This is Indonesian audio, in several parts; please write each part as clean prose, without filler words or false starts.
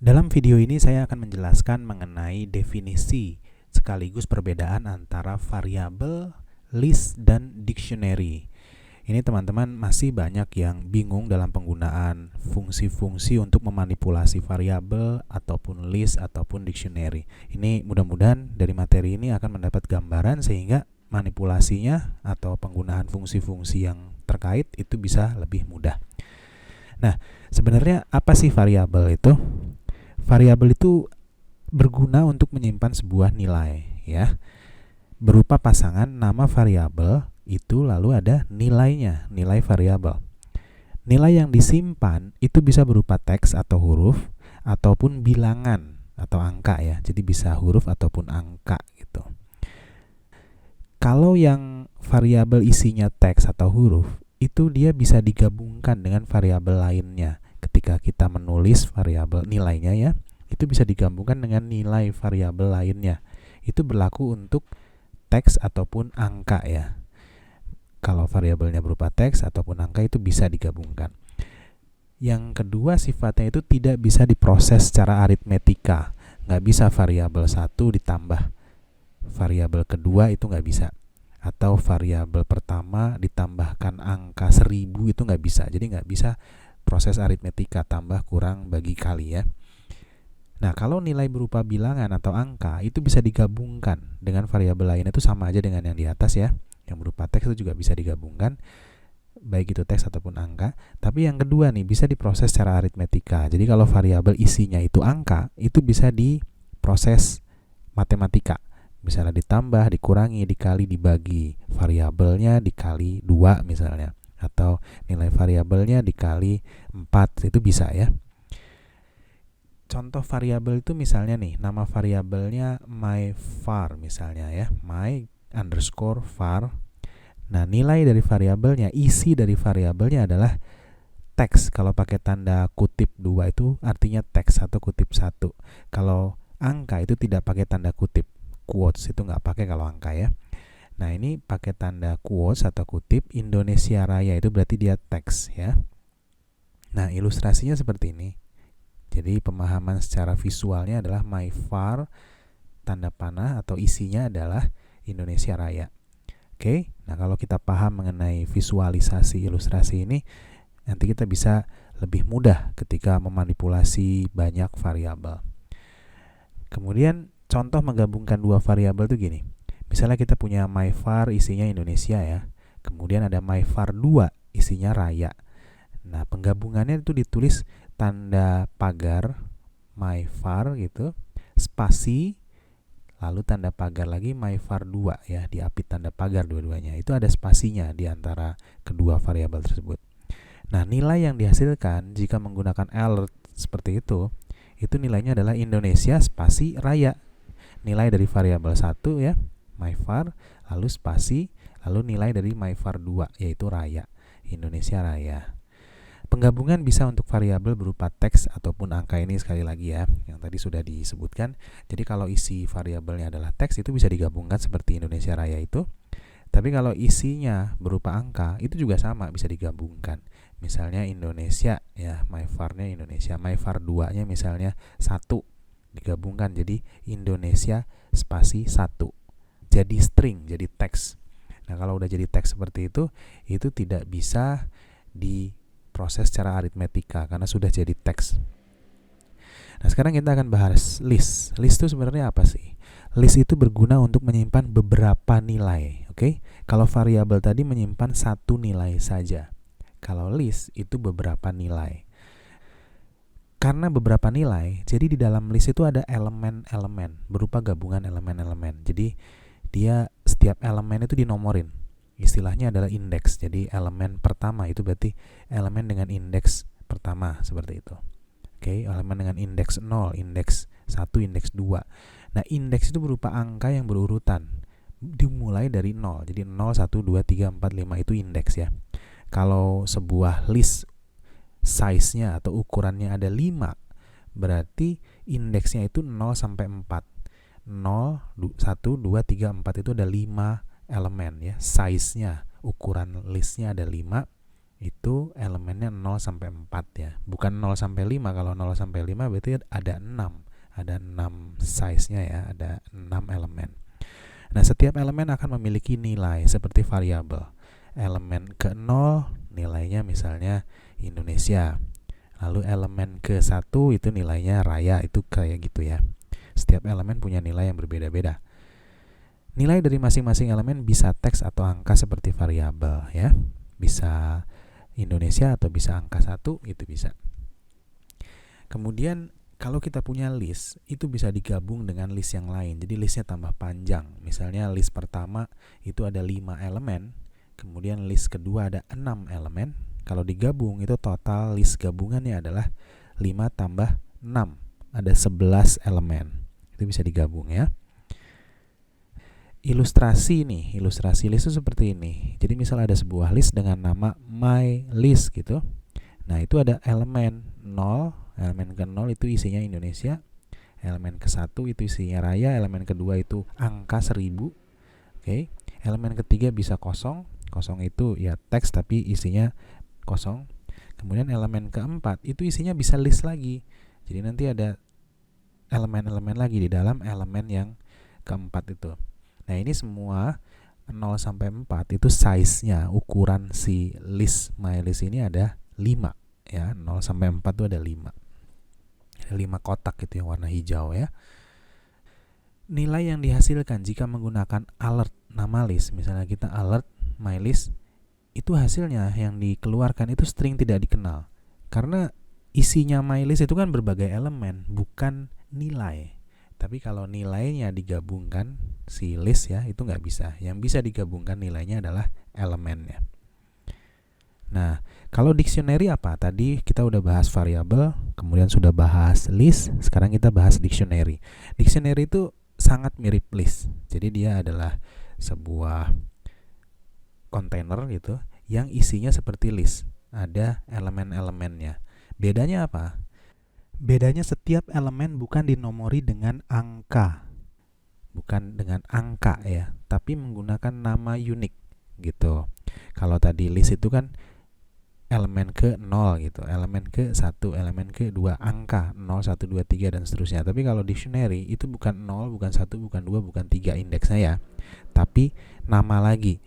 Dalam video ini saya akan menjelaskan mengenai definisi sekaligus perbedaan antara variabel, list, dan dictionary. Ini teman-teman masih banyak yang bingung dalam penggunaan fungsi-fungsi untuk memanipulasi variabel ataupun list ataupun dictionary. Ini mudah-mudahan dari materi ini akan mendapat gambaran sehingga manipulasinya atau penggunaan fungsi-fungsi yang terkait itu bisa lebih mudah. Nah, sebenarnya apa sih variabel itu? Variabel itu berguna untuk menyimpan sebuah nilai, ya. Berupa pasangan nama variabel itu lalu ada nilainya, nilai variabel. Nilai yang disimpan itu bisa berupa teks atau huruf ataupun bilangan atau angka ya. Jadi bisa huruf ataupun angka gitu. Kalau yang variabel isinya teks atau huruf, itu dia bisa digabungkan dengan variabel lainnya. Ketika kita menulis variabel nilainya ya, itu bisa digabungkan dengan nilai variabel lainnya. Itu berlaku untuk teks ataupun angka ya. Kalau variabelnya berupa teks ataupun angka itu bisa digabungkan. Yang kedua sifatnya itu tidak bisa diproses secara aritmetika. Nggak bisa variabel 1 ditambah variabel kedua itu nggak bisa. Atau variabel pertama ditambahkan angka 1000 itu nggak bisa. Jadi nggak bisa proses aritmetika tambah kurang bagi kali ya. Nah, kalau nilai berupa bilangan atau angka itu bisa digabungkan dengan variabel lain, itu sama aja dengan yang di atas ya. Yang berupa teks itu juga bisa digabungkan, baik itu teks ataupun angka. Tapi yang kedua nih bisa diproses secara aritmetika. Jadi kalau variabel isinya itu angka, itu bisa diproses matematika. Misalnya ditambah, dikurangi, dikali, dibagi. Variabelnya dikali 2 misalnya. Atau nilai variabelnya dikali 4, itu bisa ya. Contoh variabel itu misalnya nih, nama variabelnya myVar misalnya ya, my_var. Nah, nilai dari variabelnya, isi dari variabelnya adalah teks. Kalau pakai tanda kutip 2 itu artinya teks atau kutip 1. Kalau angka itu tidak pakai tanda kutip. Quotes itu nggak pakai kalau angka ya. Nah, ini pakai tanda quotes atau kutip. Indonesia Raya itu berarti dia teks ya. Nah, ilustrasinya seperti ini. Jadi pemahaman secara visualnya adalah myVar, tanda panah atau isinya adalah Indonesia Raya. Oke, nah kalau kita paham mengenai visualisasi ilustrasi ini, nanti kita bisa lebih mudah ketika memanipulasi banyak variabel. Kemudian contoh menggabungkan dua variabel itu gini. Misalnya kita punya myVar isinya Indonesia ya. Kemudian ada myVar 2 isinya Raya. Nah, penggabungannya itu ditulis tanda pagar myVar gitu, spasi, lalu tanda pagar lagi myVar 2 ya, diapit tanda pagar dua-duanya. Itu ada spasinya di antara kedua variabel tersebut. Nah, nilai yang dihasilkan jika menggunakan alert seperti itu nilainya adalah Indonesia spasi Raya. Nilai dari variabel 1 ya, myVar, lalu spasi, lalu nilai dari myVar 2 yaitu Raya, Indonesia Raya. Penggabungan bisa untuk variabel berupa teks ataupun angka, ini sekali lagi ya, yang tadi sudah disebutkan. Jadi kalau isi variabelnya adalah teks itu bisa digabungkan seperti Indonesia Raya itu. Tapi kalau isinya berupa angka itu juga sama, bisa digabungkan. Misalnya Indonesia ya, myVar-nya Indonesia, myVar 2-nya misalnya 1, digabungkan jadi Indonesia spasi 1. Jadi string, jadi teks. Nah, kalau udah jadi teks seperti itu tidak bisa diproses secara aritmetika karena sudah jadi teks. Nah, sekarang kita akan bahas list. List itu sebenarnya apa sih? List itu berguna untuk menyimpan beberapa nilai, oke? Kalau variabel tadi menyimpan satu nilai saja. Kalau list itu beberapa nilai. Karena beberapa nilai, jadi di dalam list itu ada elemen-elemen berupa gabungan elemen-elemen. Jadi dia setiap elemen itu dinomorin. Istilahnya adalah indeks. Jadi elemen pertama itu berarti elemen dengan indeks pertama seperti itu. Oke, elemen dengan indeks 0, indeks 1, indeks 2. Nah, indeks itu berupa angka yang berurutan. Dimulai dari 0. Jadi 0, 1, 2, 3, 4, 5 itu indeks ya. Kalau sebuah list size-nya atau ukurannya ada 5, berarti indeksnya itu 0 sampai 4. 0, 1, 2, 3, 4 itu ada 5 elemen ya. Size-nya, ukuran listnya ada 5. itu elemennya 0 sampai 4 ya. Bukan 0 sampai 5. Kalau 0 sampai 5 berarti ada 6. Ada 6 size-nya ya, ada 6 elemen. Nah, setiap elemen akan memiliki nilai seperti variabel. Elemen ke-0 nilainya misalnya Indonesia. Lalu elemen ke-1 itu nilainya raya, itu kayak gitu ya. Setiap elemen punya nilai yang berbeda-beda. Nilai dari masing-masing elemen bisa teks atau angka seperti variabel ya. Bisa Indonesia atau bisa angka 1, itu bisa. Kemudian kalau kita punya list, itu bisa digabung dengan list yang lain. Jadi listnya tambah panjang. Misalnya list pertama itu ada 5 elemen, kemudian list kedua ada 6 elemen. Kalau digabung itu total list gabungannya adalah 5 tambah 6. Ada 11 elemen. Itu bisa digabung ya. Ilustrasi list itu seperti ini. Jadi misal ada sebuah list dengan nama my list gitu. Nah, itu ada elemen 0, elemen ke-0 itu isinya Indonesia, elemen ke-1 itu isinya raya, elemen kedua itu angka 1000. Oke. Elemen ketiga bisa kosong itu ya teks tapi isinya kosong. Kemudian elemen keempat itu isinya bisa list lagi. Jadi nanti ada elemen-elemen lagi di dalam elemen yang keempat itu. Nah, ini semua 0 sampai 4 itu size-nya, ukuran si list my list ini ada 5 ya. 0 sampai 4 itu ada 5. Ada 5 kotak gitu yang warna hijau ya. Nilai yang dihasilkan jika menggunakan alert nama list, misalnya kita alert my list, itu hasilnya yang dikeluarkan itu string tidak dikenal. Karena isinya my list itu kan berbagai elemen, bukan nilai. Tapi kalau nilainya digabungkan si list ya, itu nggak bisa. Yang bisa digabungkan nilainya adalah elemennya. Nah, kalau dictionary apa? Tadi kita udah bahas variabel, kemudian sudah bahas list, sekarang kita bahas dictionary. Dictionary itu sangat mirip list. Jadi dia adalah sebuah kontainer gitu yang isinya seperti list. Ada elemen-elemennya. Bedanya apa? Bedanya setiap elemen bukan dinomori dengan angka. Bukan dengan angka ya, tapi menggunakan nama unik gitu. Kalau tadi list itu kan elemen ke-0 gitu, elemen ke-1, elemen ke-2, angka 0, 1, 2, 3 dan seterusnya. Tapi kalau dictionary itu bukan 0, bukan 1, bukan 2, bukan 3 indeksnya ya, tapi nama lagi.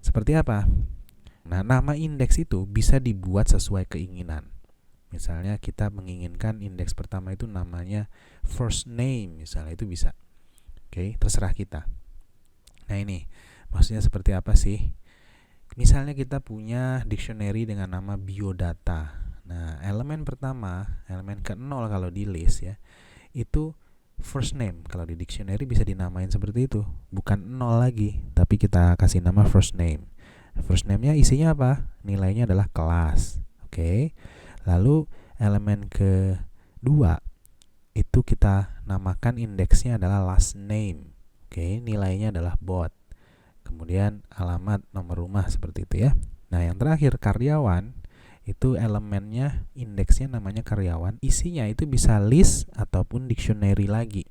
Seperti apa? Nah, nama indeks itu bisa dibuat sesuai keinginan. Misalnya kita menginginkan indeks pertama itu namanya first name, misalnya, itu bisa. Oke, terserah kita. Nah, ini maksudnya seperti apa sih? Misalnya kita punya dictionary dengan nama biodata. Nah, elemen pertama, elemen ke-0 kalau di list ya, itu first name. Kalau di dictionary bisa dinamain seperti itu. Bukan 0 lagi, tapi kita kasih nama first name. First name-nya isinya apa? Nilainya adalah kelas. Oke. Lalu elemen kedua itu kita namakan indeksnya adalah last name. Oke, nilainya adalah bot. Kemudian alamat, nomor rumah, seperti itu ya. Nah, yang terakhir karyawan itu elemennya indeksnya namanya karyawan. Isinya itu bisa list ataupun dictionary lagi.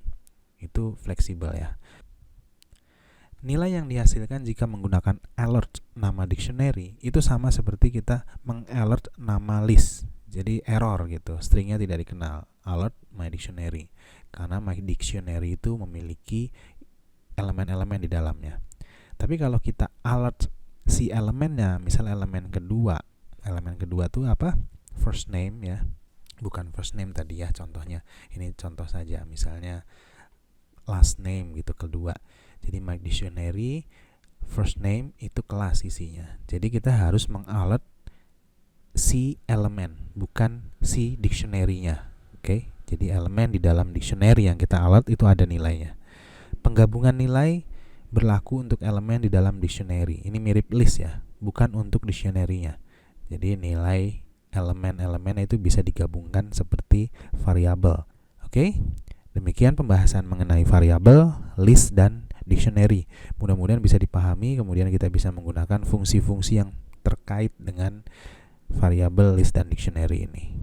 Itu fleksibel ya. Nilai yang dihasilkan jika menggunakan alert nama dictionary itu sama seperti kita mengalert nama list. Jadi error gitu, stringnya tidak dikenal. Alert my dictionary. Karena my dictionary itu memiliki elemen-elemen di dalamnya. Tapi kalau kita alert si elemennya, misal elemen kedua tuh apa? First name ya. Bukan first name tadi ya contohnya. Ini contoh saja, misalnya last name gitu kedua. Jadi my dictionary first name itu kelas isinya. Jadi kita harus mengalert si elemen, bukan si dictionary-nya. Oke? Jadi elemen di dalam dictionary yang kita alert itu ada nilainya. Penggabungan nilai berlaku untuk elemen di dalam dictionary. Ini mirip list ya, bukan untuk dictionary-nya. Jadi nilai elemen-elemen itu bisa digabungkan seperti variabel. Oke? Demikian pembahasan mengenai variabel, list, dan dictionary. Mudah-mudahan bisa dipahami, kemudian kita bisa menggunakan fungsi-fungsi yang terkait dengan variabel, list, dan dictionary ini.